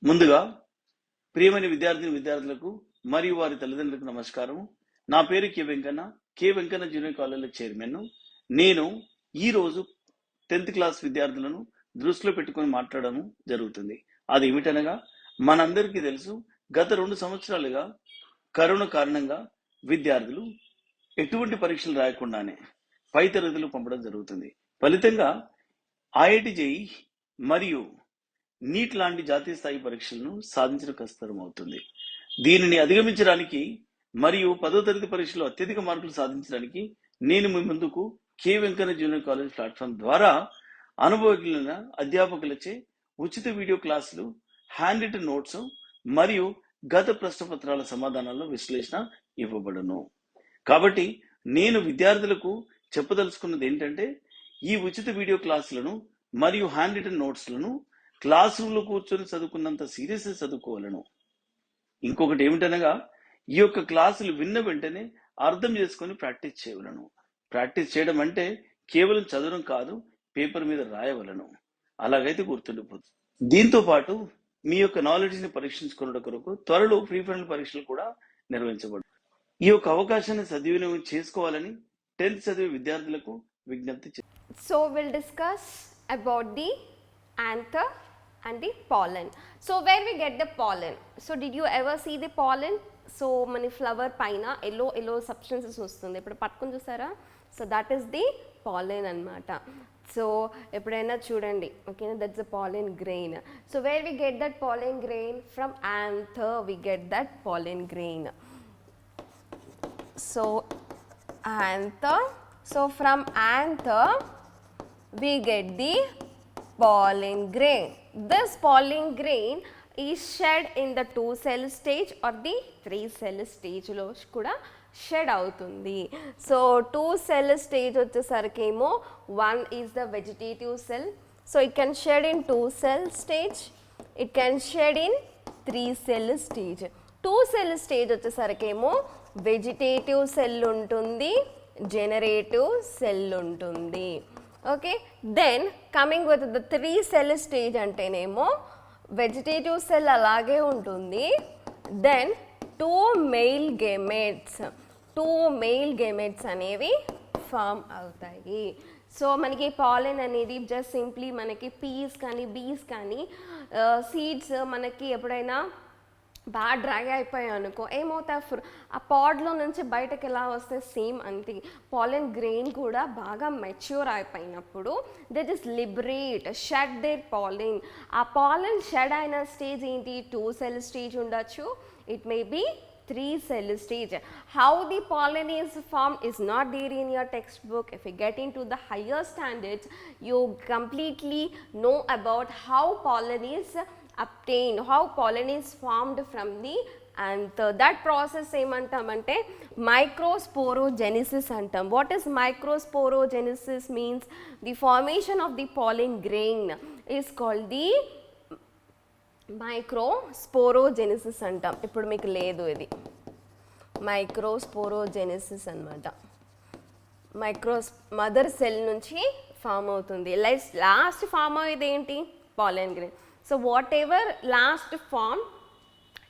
ముందుగా ప్రియమైన విద్యార్థులకు మరియు వారి తల్లిదండ్రులకు నమస్కారం. నా పేరు కె వెంకన్న జూనియర్ కాలేజీలో చైర్మన్. నేను ఈరోజు 10th క్లాస్ విద్యార్థులను దృష్టిలో పెట్టుకొని మాట్లాడడం జరుగుతుంది. అది ఏమిటనగా, మనందరికీ తెలుసు, గత 2 సంవత్సరాలుగా కరోనా కారణంగా విద్యార్థులు ఎటువంటి పరీక్షలు రాయకుండానే పై తరగతులు పంపడం జరుగుతుంది. ఫలితంగా ఐఐటి జేఈ మరియు నీట్ లాంటి జాతీయ స్థాయి పరీక్షలను సాధించడం కష్టతరం అవుతుంది. దీనిని అధిగమించడానికి మరియు 10వ తరగతి పరీక్షలో అత్యధిక మార్కులు సాధించడానికి నేను మీ ముందుకు K Venkanna junior college platform ద్వారా అనుభవజ్ఞులైన అధ్యాపకులచే ఉచిత వీడియో క్లాసులు, హ్యాండ్ రిటన్ నోట్స్ మరియు గత ప్రశ్నపత్రాల సమాధానాల విశ్లేషణ ఇవ్వబడును. కాబట్టి నేను విద్యార్థులకు చెప్పదలుచుకున్నది ఏంటంటే, ఈ ఉచిత వీడియో క్లాసులను మరియు హ్యాండ్ రిటన్ నోట్స్లను క్లాస్ రూమ్లో కూర్చొని చదువుకున్నంత సీరియస్గా చదువుకోవాలను. ఇంకొకటి ఏమిటనగా, ఈ యొక్క క్లాసులు విన్న వెంటనే అర్థం చేసుకొని ప్రాక్టీస్ చేయవలను. ప్రాక్టీస్ చేయడం అంటే కేవలం చదవడం కాదు, పేపర్ మీద రాయవలను. అలాగైతే గుర్తుండిపోతుంది. దీంతో పాటు మీ యొక్క నాలెడ్జ్ని పరీక్షించుకున్న కొరకు త్వరలో ప్రీ ఫైనల్ పరీక్షలు కూడా నిర్వహించబడు. ఈ యొక్క అవకాశాన్ని సద్వినియోగం చేసుకోవాలని 10th చదివే విద్యార్థులకు విజ్ఞప్తి చేస్తాను. So we'll discuss about the anther and the pollen. So where we get the pollen? So did you ever see the pollen? So మన ఫ్లవర్ పైన ఎల్లో సబ్స్టెన్సెస్ వస్తుంది, ఇప్పుడు పట్టుకుని చూసారా? So that is the pollen అన్నమాట. సో ఎప్పుడైనా చూడండి, ఓకేనా, that's the pollen grain. So where we get that pollen grain? From anther we get that pollen grain. So anther, so from anther we get the pollen grain. This pollen grain is shed in the 2-cell stage or the 3-cell stage లో కూడా shed అవుతుంది. So 2-cell stage వచ్చేసరికేమో 1 is the vegetative cell. So it can shed in 2-cell stage, it can shed in 3-cell stage. 2-cell stage వచ్చేసరికేమో vegetative cell ఉంటుంది, generative cell ఉంటుంది. Okay, then coming with the 3-cell stage అంటేనేమో vegetative cell అలాగే ఉంటుంది. Then 2 male gametes అనేవి form అవుతాయి. So మనకి pollen అనేది జస్ట్ సింప్లీ మనకి పీస్ కానీ బీస్ కానీ సీడ్స్ మనకి ఎప్పుడైనా బాగా డ్రై అయిపోయాయి అనుకో, ఏమవుతాయి, ఆ పాడ్లో నుంచి బయటకు ఎలా వస్తే సేమ్ అంతే పాలెన్ గ్రెయిన్ కూడా బాగా మెచ్యూర్ అయిపోయినప్పుడు they just liberate, shed their pollen. ఆ పాలెన్ షెడ్ అయిన స్టేజ్ ఏంటి? 2-cell స్టేజ్ ఉండొచ్చు, it may be 3-cell stage. How the pollen is formed is not there in your textbook. If you get into the higher standards, you completely know about how pollen is obtained, how pollen is formed from the anther. That process ఏమంటామంటే microsporogenesis అంటాం. What is microsporogenesis means? The formation of the pollen grain is called the microsporogenesis అంటాం. ఇప్పుడు మీకు లేదు, ఇది microsporogenesis అనమాట. Mother cell నుంచి form అవుతుంది. లాస్ట్ ఫామ్ అయ్యేది ఏంటి? Pollen grain. So whatever last form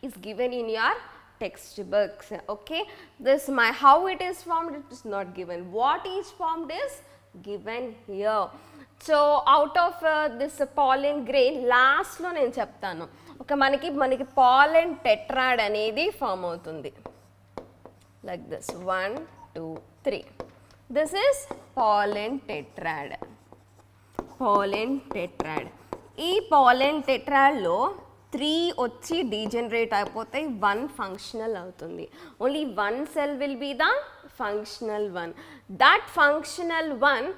is given in your textbooks. Okay, how it is formed, it is not given. What is formed is given here. So out of this pollen grain, last లో నేను చెప్తాను. ఒక మనకి pollen tetrad అనేది form అవుతుంది. Like this, 1 2 3. This is pollen tetrad. Pollen tetrad. ఈ pollen tetrad లో 3 వచ్చి డీజనరేట్ అయిపోతాయి, 1 ఫంక్షనల్ అవుతుంది. Only 1 cell will be the functional one. That functional one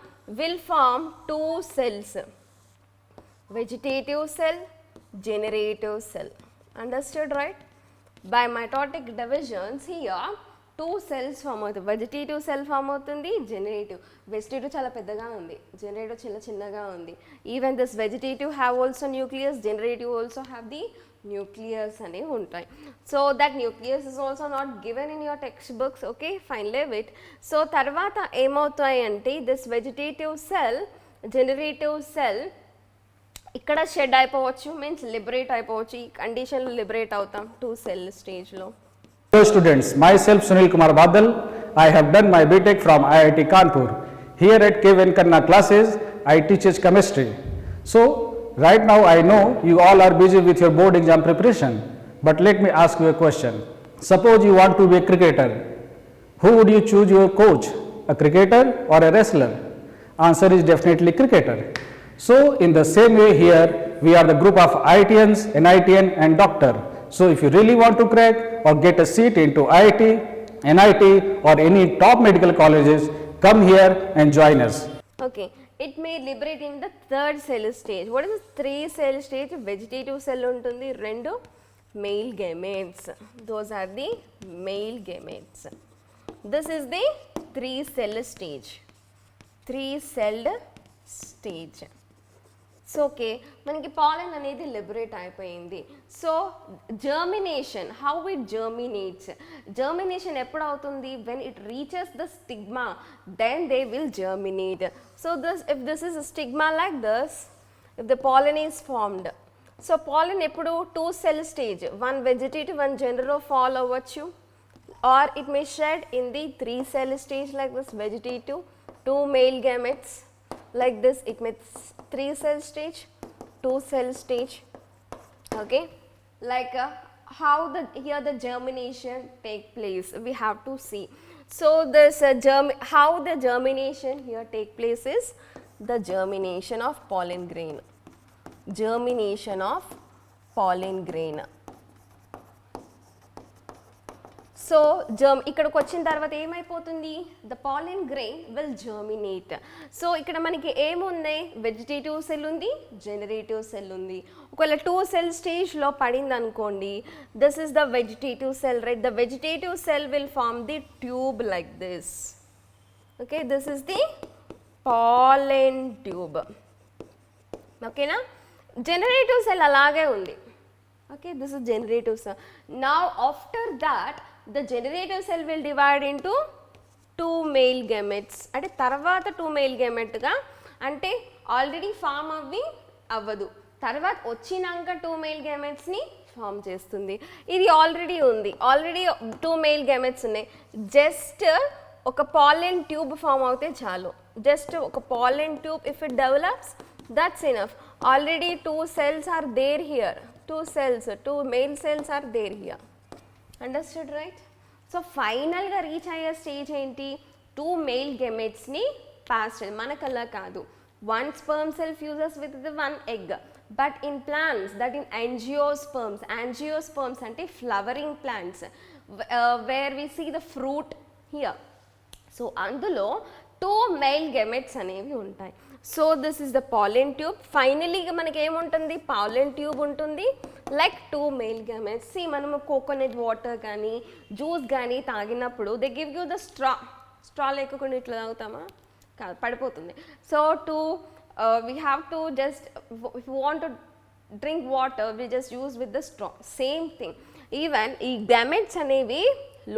will form 2 cells, vegetative cell, generative cell. Understood, right? By mitotic divisions here 2 cells form అవుతుంది. Vegetative cell form అవుతుంది, generative. Vegetative చాలా పెద్దగా ఉంది, generative చిన్నగా ఉంది. Even this vegetative have also nucleus, generative also have the nucleus అనేవి ఉంటాయి. So that nucleus is also not given in your text books. Okay, fine, live it. So తర్వాత ఏమవుతాయి అంటే this vegetative cell, generative cell ఇక్కడ shed అయిపోవచ్చు, means liberate అయిపోవచ్చు. ఈ కండిషన్లో లిబరేట్ అవుతాం 2 cell స్టేజ్లో. Hello students, myself Sunil Kumar Badal. I have done my BTech from IIT Kanpur. Here at K. Venkanna classes, I teach chemistry. So, right now I know you all are busy with your board exam preparation. But let me ask you a question. Suppose you want to be a cricketer. Who would you choose your coach? A cricketer or a wrestler? Answer is definitely cricketer. So, in the same way here, we are the group of IITians, NITian and doctor. So, if you really want to crack or get a seat into IIT, NIT or any top medical colleges, come here and join us. Okay, it may liberate in the 3rd cell stage. What is the 3 cell stage? Vegetative cell ఉంటుంది, 2 male gametes. Those are the male gametes. This is the 3 cell stage. 3 celled stage. So okay, మనకి pollen అనేది liberate అయిపోయింది. So germination, how it germinates, germination ఎప్పుడు అవుతుంది? When it reaches the stigma, then they will germinate. So if this is stigma like this, if the pollen is formed, so pollen ఎప్పుడు 2 cell stage, 1 vegetative 1 generative fall అవ్వచ్చు, or it may shed in the 3 cell stage like this vegetative, 2 male gametes like this. It may 3 cell stage, 2 cell stage. Okay, like how here the germination take place, we have to see. So this how the germination here take place is the germination of pollen grain. Germination of pollen grain. So ఇక్కడికి వచ్చిన తర్వాత ఏమైపోతుంది? The pollen grain will germinate. So ఇక్కడ మనకి ఏముంది? Vegetative cell ఉంది, generative cell ఉంది. ఒకవేళ 2 cell స్టేజ్లో పడింది అనుకోండి, this is the vegetative cell, right? The vegetative cell will form the tube like this. Okay, this is the pollen tube. ఓకేనా? జనరేటివ్ సెల్ అలాగే ఉంది. Okay, this is generative cell. Now after that, the generative cell will divide into 2 male gametes. అంటే తర్వాత 2 male gamete గా, అంటే already form అవ్వదు, తర్వాత వచ్చినాక 2 male gametes ని ఫామ్ చేస్తుంది. ఇది ఆల్రెడీ ఉంది, ఆల్రెడీ 2 male gametes ఉన్నాయి. జస్ట్ ఒక పాలెన్ ట్యూబ్ ఫామ్ అవుతే చాలు. జస్ట్ ఒక pollen tube if it develops, that's enough. Already 2 cells are there here. 2 cells, 2 male cells are there here. Understood, right? So final గా reach అయ్యే stage ఏంటి? 2 male gametes ని pass చేయాలి. మనకల్లా కాదు, 1 sperm cell fuses with the 1 egg. But in plants, that in angiosperms, angiosperms అంటే flowering plants, where we see the fruit here. So అందులో 2 male gametes అనేవి ఉంటాయి. So this is the pollen tube. ఫైనలీగా మనకి ఏముంటుంది? Pollen tube ఉంటుంది, like 2 male gametes. See మనము coconut water కానీ జ్యూస్ కానీ తాగినప్పుడు they give you the straw లేకుండా ఇట్లా తాగుతామా? కాదు, పడిపోతుంది. So we have to just, if you want to drink water we just use with the straw. Same thing, even ఈ gametes అనేవి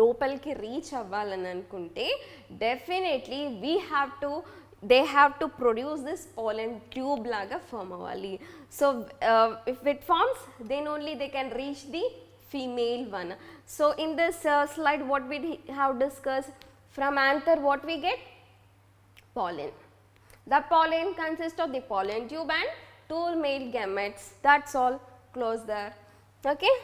లోపలికి రీచ్ అవ్వాలని అనుకుంటే definitely they have to produce this pollen tube laga form avali. So if it forms, then only they can reach the female one. So in this slide what we have discussed, from anther what we get? Pollen. The pollen consists of the pollen tube and 2 male gametes. That's all. Close there. Okay.